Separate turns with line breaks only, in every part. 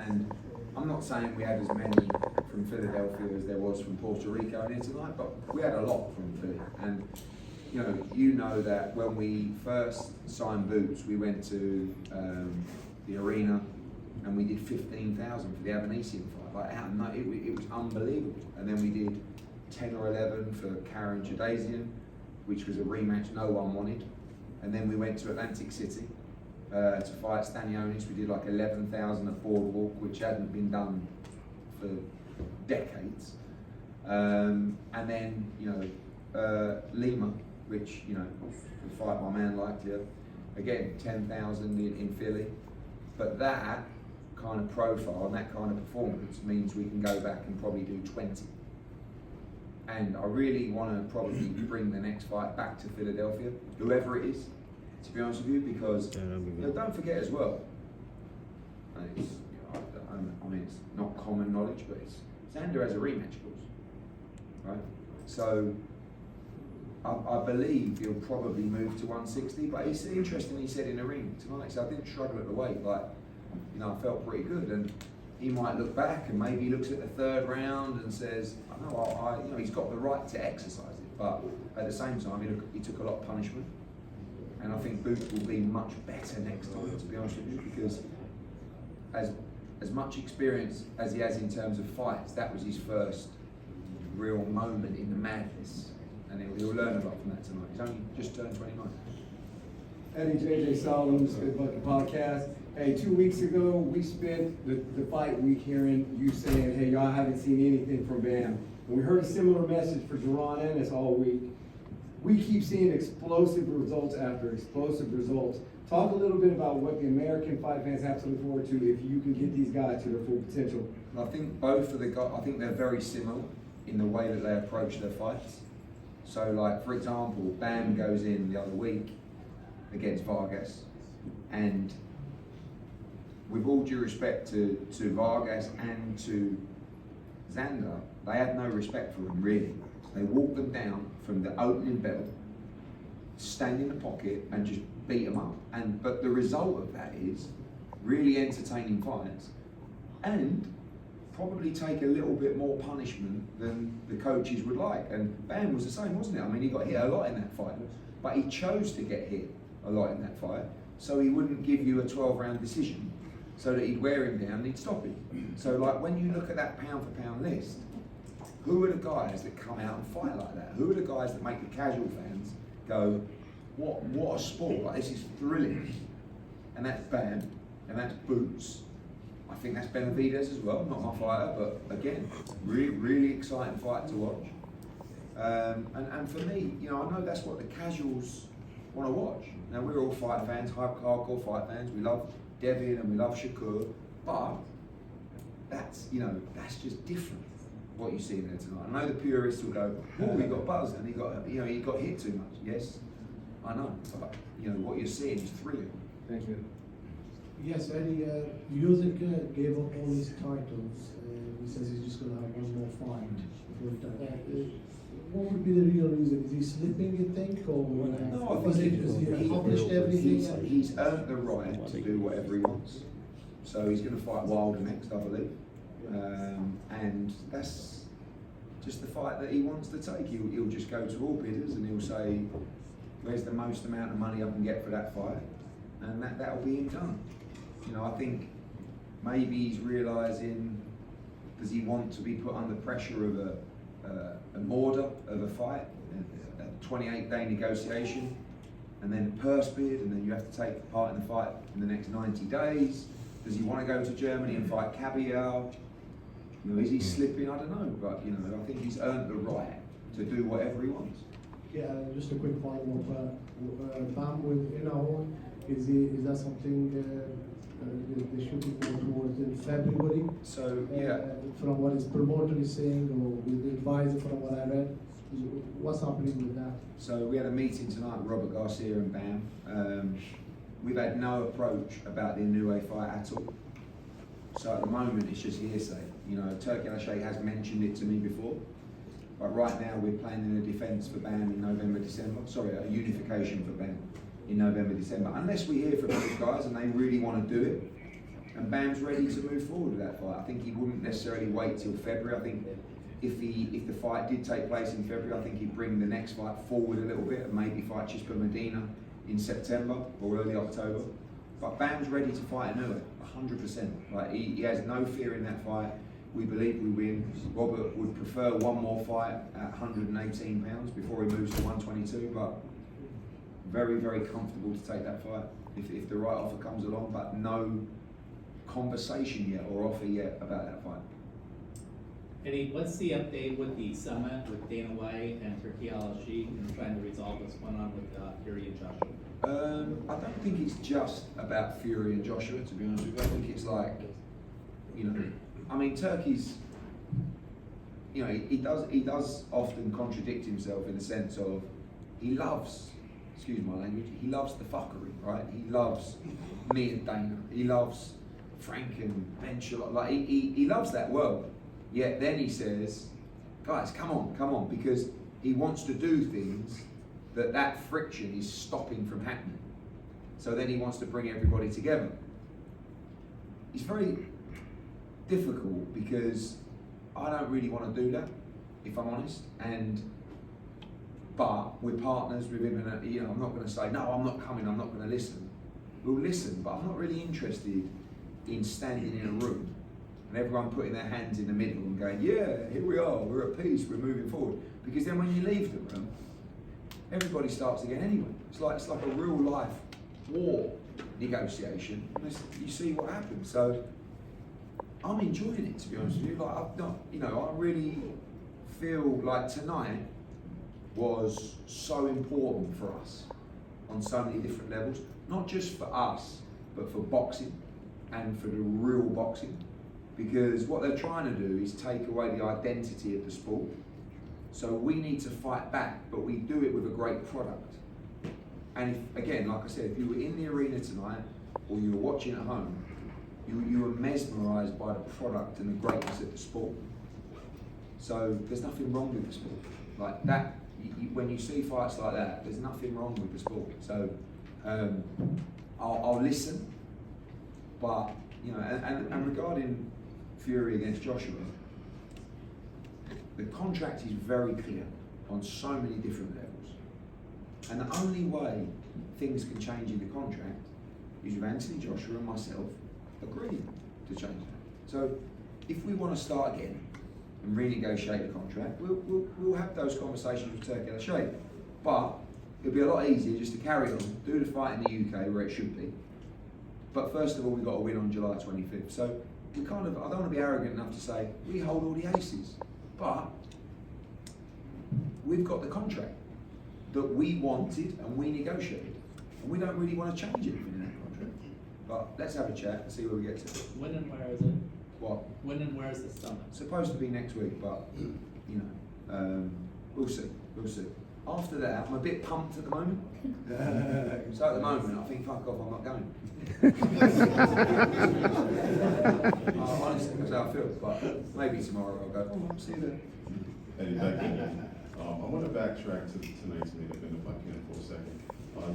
And I'm not saying we had as many from Philadelphia as there was from Puerto Rico in here tonight, but we had a lot from Philly. And you know that when we first signed Boots, we went to the arena and we did 15,000 for the Avanesian fight. Like, it was unbelievable. And then we did 10 or 11 for Karen Jadazian, which was a rematch no one wanted. And then we went to Atlantic City to fight Stanionis. We did like 11,000 at Boardwalk, which hadn't been done for decades. And then, Lima, which, the fight my man liked here. Again, 10,000 in Philly. But that kind of profile and that kind of performance means we can go back and probably do 20. And I really want to probably bring the next fight back to Philadelphia, whoever it is, to be honest with you, because don't forget as well, and it's, it's not common knowledge, but Xander has a rematch clause, right? So I believe he'll probably move to 160, but it's interesting he said in the ring tonight, so I didn't struggle at the weight, I felt pretty good, and he might look back and maybe he looks at the third round and says, he's got the right to exercise it, but at the same time, he took a lot of punishment, and I think Boots will be much better next time, to be honest with you, because as much experience as he has in terms of fights, that was his first real moment in the madness, and he'll learn a lot from that tonight. He's only just turned 29.
Eddie JJ Solomon, Spit Bucket Podcast. Hey, 2 weeks ago, we spent the fight week hearing you saying, hey, y'all haven't seen anything from Bam. And we heard a similar message for Boots Ennis all week. We keep seeing explosive results after explosive results. Talk a little bit about what the American fight fans have to look forward to if you can get these guys to their full potential.
I think both of the guys, I think they're very similar in the way that they approach their fights. So, like, for example, Bam goes in the other week against Vargas, and with all due respect to Vargas and to Xander, they had no respect for him, really. They walked them down from the opening bell, stand in the pocket and just beat them up. But the result of that is really entertaining fights and probably take a little bit more punishment than the coaches would like. And Bam was the same, wasn't it? I mean, he got hit a lot in that fight, but he chose to get hit a lot in that fight, so he wouldn't give you a 12-round decision, so that he'd wear him down and he'd stop him. So, like, when you look at that pound-for-pound list, who are the guys that come out and fight like that? Who are the guys that make the casual fans go, what a sport, like, this is thrilling? And that's Bam, and that's Boots. I think that's Benavidez as well, not my fighter, but again, really, really exciting fight to watch. And for me, I know that's what the casuals want to watch. Now, we're all fight fans, hardcore fight fans. We love Devin and we love Shakur, but that's just different. What you see there tonight. I know the purists will go, oh, he got buzzed and he got hit too much. Yes, I know, but what you're seeing is thrilling.
Thank you.
Yes, Eddie, Usyk gave up all his titles. He says he's just going to have one more fight before he does. What would be the real reason? Is he slipping, you think? Or
no, I think
has he accomplished everything?
He's earned the right to do whatever he wants. So he's going to fight Wilder next, I believe. And that's just the fight that he wants to take. He'll just go to all bidders and he'll say, where's the most amount of money I can get for that fight? And that'll be him done. I think maybe he's realising, does he want to be put under pressure of an order of a fight, a 28-day negotiation, and then purse bid, and then you have to take part in the fight in the next 90 days? Does he want to go to Germany and fight Kabial? Is he slipping? I don't know, but I think he's earned the right to do whatever he wants.
Yeah, just a quick follow-up. Bam with Hearn, is that something they're shooting more towards in February?
So yeah,
from what his promoter is saying, or with the advisor, from what I read, what's happening with that?
So we had a meeting tonight with Robert Garcia and Bam. We've had no approach about the Inoue fight at all. So at the moment it's just hearsay. Turki Al-Sheikh has mentioned it to me before, but right now we're planning a defence for Bam in November, December. Sorry, a unification for Bam in November, December. Unless we hear from those guys and they really want to do it, And Bam's ready to move forward with that fight. I think he wouldn't necessarily wait till February. I think if the fight did take place in February, I think he'd bring the next fight forward a little bit and maybe fight Chispa Medina in September or early October. But Bam's ready to fight Inoue, 100%. Like he has no fear in that fight. We believe we win. Robert would prefer one more fight at 118 pounds before he moves to 122, but very, very comfortable to take that fight if the right offer comes along, but no conversation yet or offer yet about that fight.
Eddie, what's the update with the summit with Dana White and Turkey Al-Sheikh and trying to resolve what's going on with Fury and Joshua?
I don't think it's just about Fury and Joshua, to be honest with you. I think it's like, you know, I mean, Turkey's, you know, he does often contradict himself in the sense of he loves, excuse my language, he loves the fuckery, right? He loves me and Dana. He loves Frank and Ben Shalom. Like he loves that world. Yet then he says, guys, come on, because he wants to do things that friction is stopping from happening. So then he wants to bring everybody together. It's very difficult because I don't really want to do that, if I'm honest. But we're partners with him, and you know, I'm not going to say no, I'm not coming, I'm not going to listen. We'll listen, but I'm not really interested in standing in a room and everyone putting their hands in the middle and going, yeah, here we are, we're at peace, we're moving forward. Because then when you leave the room, everybody starts again anyway. It's like a real life war negotiation. You see what happens. So I'm enjoying it, to be honest with you. Like I've not, you know, I really feel like tonight was so important for us on so many different levels. Not just for us, but for boxing and for the real boxing. Because what they're trying to do is take away the identity of the sport. So we need to fight back, but we do it with a great product. And if, again, like I said, if you were in the arena tonight or you were watching at home, you were mesmerised by the product and the greatness of the sport. So there's nothing wrong with the sport. Like that, when you see fights like that, there's nothing wrong with the sport. So I'll listen, but you know, and regarding Fury against Joshua, the contract is very clear on so many different levels. And the only way things can change in the contract is if Anthony Joshua and myself agree to change that. So if we want to start again and renegotiate the contract, we'll have those conversations with Turkey Al-Sheikh. But it'll be a lot easier just to carry on, do the fight in the UK where it should be. But first of all, we've got to win on July 25th. So we I don't want to be arrogant enough to say, we hold all the aces. But we've got the contract that we wanted and we negotiated. And we don't really want to change anything in that contract. But let's have a chat and see where we get to.
When and where is it?
What?
When and where is the summit?
It's supposed to be next week, but you know, we'll see. After that, I'm a bit pumped at the moment. So at the moment, I think, fuck off, I'm not going. Honestly, that's how I feel. But maybe tomorrow I'll go. Oh, see you then.
Eddie, thank you. I want to backtrack to tonight's main event if I can for a second.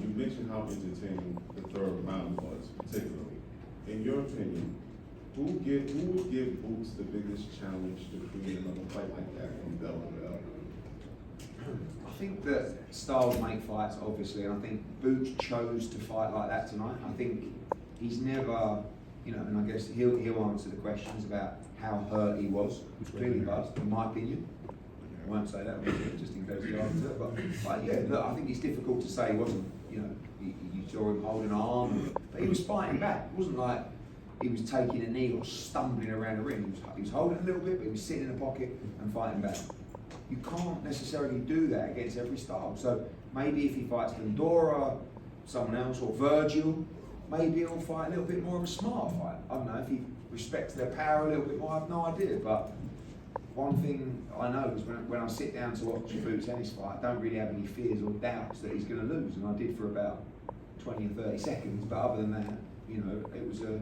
You mentioned how entertaining the third round was, particularly. In your opinion, who would give Boots the biggest challenge to create another fight like that from bell to bell?
I think that styles make fights, obviously, and I think Boots chose to fight like that tonight. I think he's never, you know, and I guess he'll answer the questions about how hurt he was, which clearly buzzed, in my opinion. I won't say that, just in case he answers it, but yeah, look, I think it's difficult to say he wasn't, you know, you saw him holding an arm, but he was fighting back. It wasn't like he was taking a knee or stumbling around the ring. He was holding a little bit, but he was sitting in the pocket and fighting back. You can't necessarily do that against every style. So maybe if he fights Pandora, someone else, or Virgil, maybe he'll fight a little bit more of a smart fight. I don't know, if he respects their power a little bit more, I have no idea. But one thing I know is when I sit down to watch a Boots Ennis fight, I don't really have any fears or doubts that he's going to lose. And I did for about 20 or 30 seconds, but other than that, you know, it was a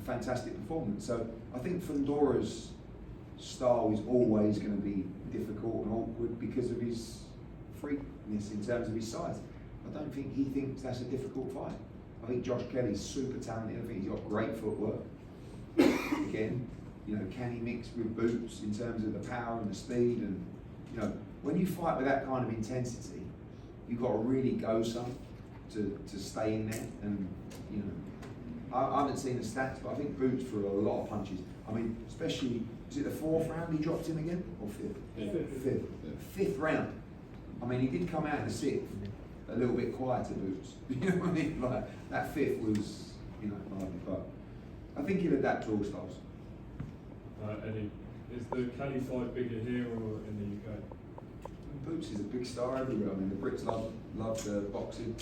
fantastic performance. So I think Pandora's style is always going to be difficult and awkward because of his freakness in terms of his size. I don't think he thinks that's a difficult fight. I think Josh Kelly's super talented. I think he's got great footwork. again, you know, can he mix with Boots in terms of the power and the speed? And, you know, when you fight with that kind of intensity, you've got to really go some to stay in there. And, you know, I haven't seen the stats, but I think Boots threw a lot of punches. I mean, especially, was it the 4th round he dropped him again? Or 5th? Fifth round. I mean, he did come out in the 6th a little bit quieter, Boots. You know what I mean? Like, that 5th was, you know, hardly, but I think he'll adapt to all styles.
Eddie, is the Cali fight bigger here or in the UK?
Boots is a big star everywhere. I mean, the Brits love boxing.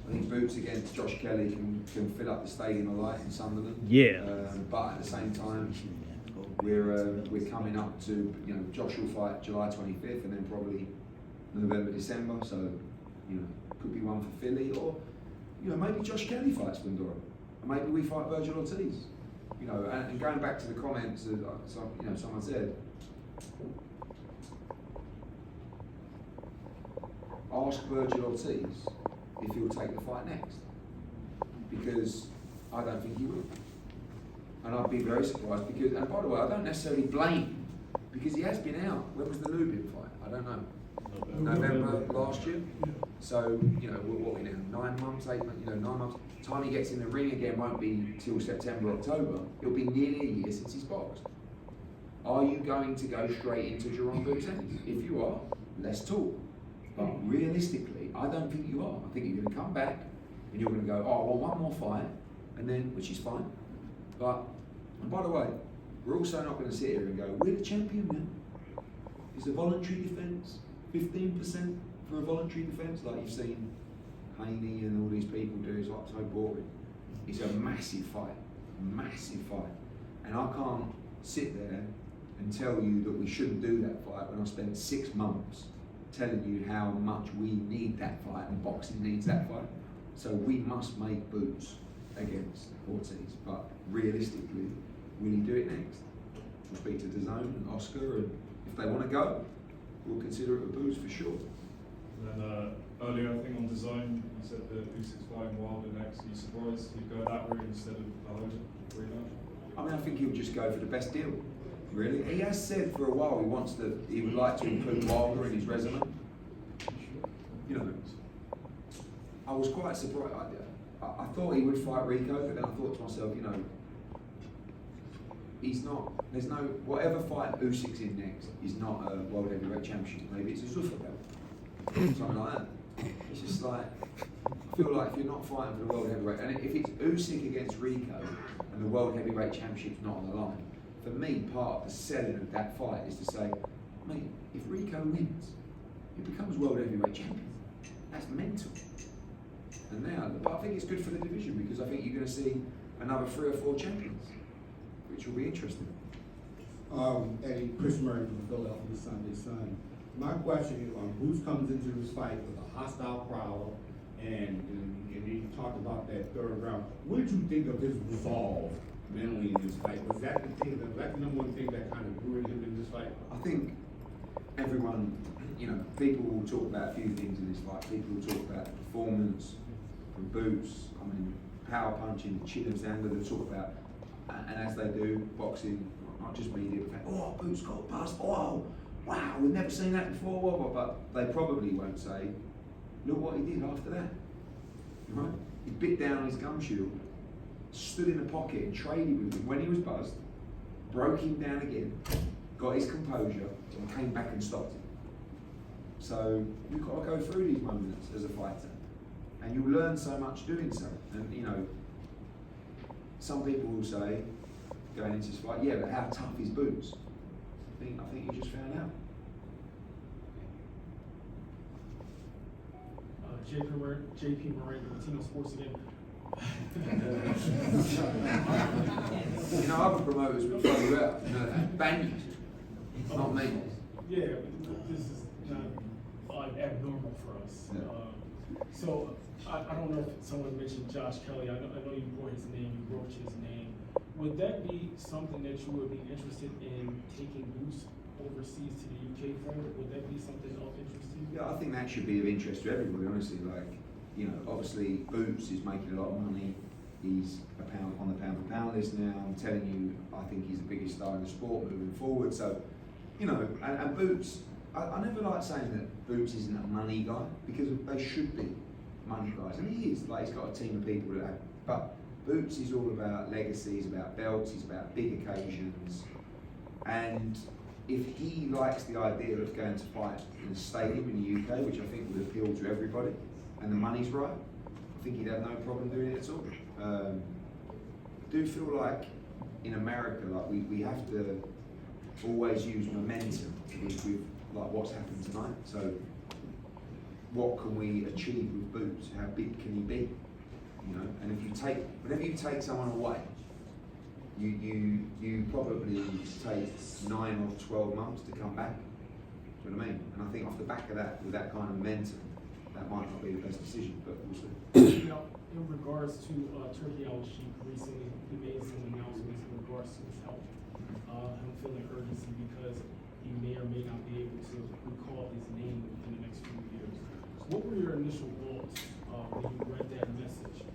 I think Boots against Josh Kelly can fill up the stadium a light in Sunderland.
Yeah.
But at the same time, we're coming up to, you know, Josh will fight July 25th and then probably November, December. So, you know, could be one for Philly, or, you know, maybe Josh Kelly fights Fundora, and maybe we fight Virgil Ortiz. You know, and going back to the comments that you know, someone said, ask Virgil Ortiz if he'll take the fight next, because I don't think he will, and I'd be very surprised. Because, and by the way, I don't necessarily blame him, because he has been out. When was the Lubin fight? I don't know. November last year. So, you know, what we now? 9 months, 8 months, you know, 9 months. Time he gets in the ring again won't be till September, October. It'll be nearly a year since he's boxed. Are you going to go straight into Jerome Boots Ennis? If you are, let's talk. But realistically, I don't think you are. I think you're going to come back and you're going to go, oh, I want one more fight, and then, which is fine. But, and by the way, we're also not going to sit here and go, we're the champion now. Is a voluntary defence 15% for a voluntary defence, like you've seen Haney and all these people do? Is like so boring. It's a massive fight, and I can't sit there and tell you that we shouldn't do that fight when I spent 6 months telling you how much we need that fight and boxing needs that fight. So we must make Boots against Ortiz, but realistically, will he do it next? We'll speak to DAZN and Oscar, and if they want to go, we'll consider it a Boots for sure.
And then earlier, I think on DAZN, you said the Usyk's fighting Wilder next. Are you surprised he'd go that route instead of the Hogan rematch?
I mean, I think he'll just go for the best deal. Really, he has said for a while he would like to include Wilder in his resume. You know, I was quite surprised. I thought he would fight Rico, but then I thought to myself, you know, he's not. There's no whatever fight Usyk's in next is not a world heavyweight championship. Maybe it's a Zuffa belt, something like that. It's just like, I feel like if you're not fighting for the world heavyweight, and if it's Usyk against Rico and the world heavyweight championship's not on the line, for me, part of the selling of that fight is to say, mate, if Rico wins, he becomes world heavyweight champion. That's mental. And now, but I think it's good for the division, because I think you're going to see another 3 or 4 champions, which will be interesting.
Eddie, Chris Murray from the Philadelphia Sunday Sun. My question is, Boots comes into this fight with a hostile crowd, and he talked about that 3rd round. What did you think of his resolve mentally in this fight? Was that the thing, was that the number one thing that kind of grew him in this fight?
I think everyone, you know, people will talk about a few things in this fight. People will talk about the performance from Boots, I mean, power punching, chin and Zander, they'll talk about, and as they do, boxing, not just media, oh, Boots got a bust, oh, wow, we've never seen that before, but they probably won't say, look what he did after that, right? He bit down on his gum shield, stood in the pocket and traded with him when he was buzzed, broke him down again, got his composure, and came back and stopped him. So you've got to go through these moments as a fighter, and you'll learn so much doing so. And you know, some people will say, going into this fight, yeah, but how tough is Boots? I think you just found out.
JP Murray, Latino Sports again.
You know, other promoters will throw you out. You know that. Ban you. Not me.
Yeah, but this is not abnormal for us.
Yeah.
So I don't know if someone mentioned Josh Kelly. I know you brought his name, you broached his name. Would that be something that you would be interested in taking Boots overseas to the UK for? Would that be something of interest to you?
Yeah, I think that should be of interest to everybody, honestly. Like, you know, obviously Boots is making a lot of money he's on the pound for pound list now. I'm telling you, I think he's the biggest star in the sport moving forward. So, you know, and Boots, I never like saying that Boots isn't a money guy, because they should be money guys, and he is. Like, he's got a team of people that have, but Boots is all about legacy, he's about belts, he's about big occasions, and if he likes the idea of going to fight in a stadium in the UK, which I think would appeal to everybody, and the money's right, I think he'd have no problem doing it at all. I do feel like in America, like we have to always use momentum with like what's happened tonight. So what can we achieve with Boots? How big can he be? You know, and whenever you take someone away, you probably take 9 or 12 months to come back. Do you know what I mean? And I think off the back of that, with that kind of momentum, that might not be the best decision, but we'll see.
Now, in regards to Turkey Al-Sheikh, recently he made some announcements in regards to his health. Him feeling urgency because he may or may not be able to recall his name within the next few years. What were your initial thoughts when you read that message?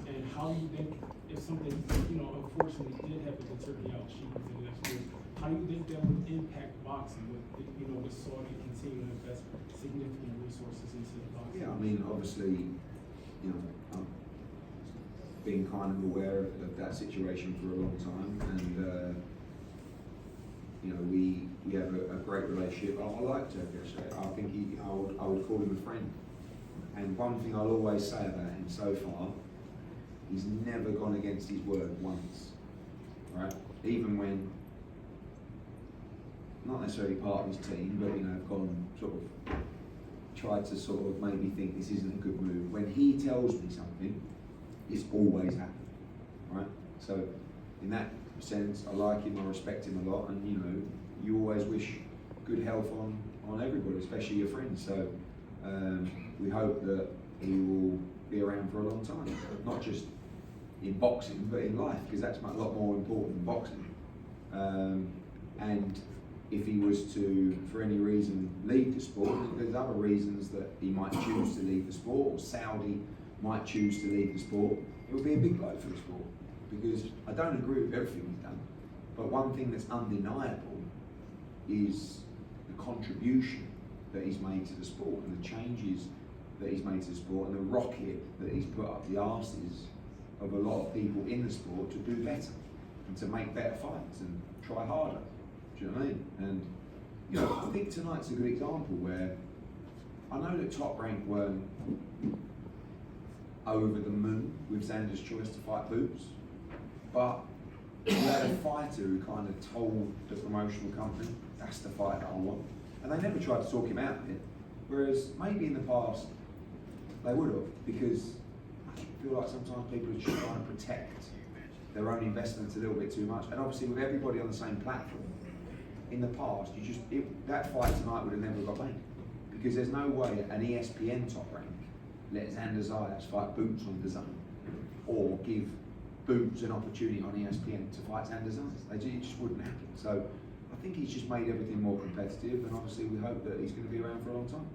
And how do you think, if something, you know, unfortunately did happen to Turkey Al-Sheikh within the next year, how do you think that would impact boxing with, you know, with Saudi continuing to invest significant resources into the boxing?
Yeah, I mean, obviously, you know, I've been kind of aware of that situation for a long time, and you know, we have a great relationship. I like Turkey. I think I would call him a friend. And one thing I'll always say about him so far, he's never gone against his word once, right? Even when, not necessarily part of his team, but, you know, have gone sort of, tried to sort of maybe think this isn't a good move. When he tells me something, it's always happened, right? So in that sense, I like him, I respect him a lot, and, you know, you always wish good health on everybody, especially your friends. So we hope that he will be around for a long time, not just in boxing, but in life, because that's a lot more important than boxing. And if he was to, for any reason, leave the sport, there's other reasons that he might choose to leave the sport, or Saudi might choose to leave the sport. It would be a big blow for the sport, because I don't agree with everything he's done, but one thing that's undeniable is the contribution that he's made to the sport, and the changes that he's made to the sport, and the rocket that he's put up the arses of a lot of people in the sport to do better, and to make better fights, and try harder. Do you know what I mean? And, you know, I think tonight's a good example where I know that Top Rank weren't over the moon with Xander's choice to fight Boots, but we had a fighter who kind of told the promotional company, that's the fight that I want. And they never tried to talk him out of it. Whereas maybe in the past, they would have, because I feel like sometimes people are just trying to protect their own investments a little bit too much. And obviously with everybody on the same platform, in the past, that fight tonight would have never got made. Because there's no way an ESPN Top Rank let Zayas fight Boots on the zone, or give Boots an opportunity on ESPN to fight Zayas. It just wouldn't happen. So I think he's just made everything more competitive, and obviously we hope that he's going to be around for a long time.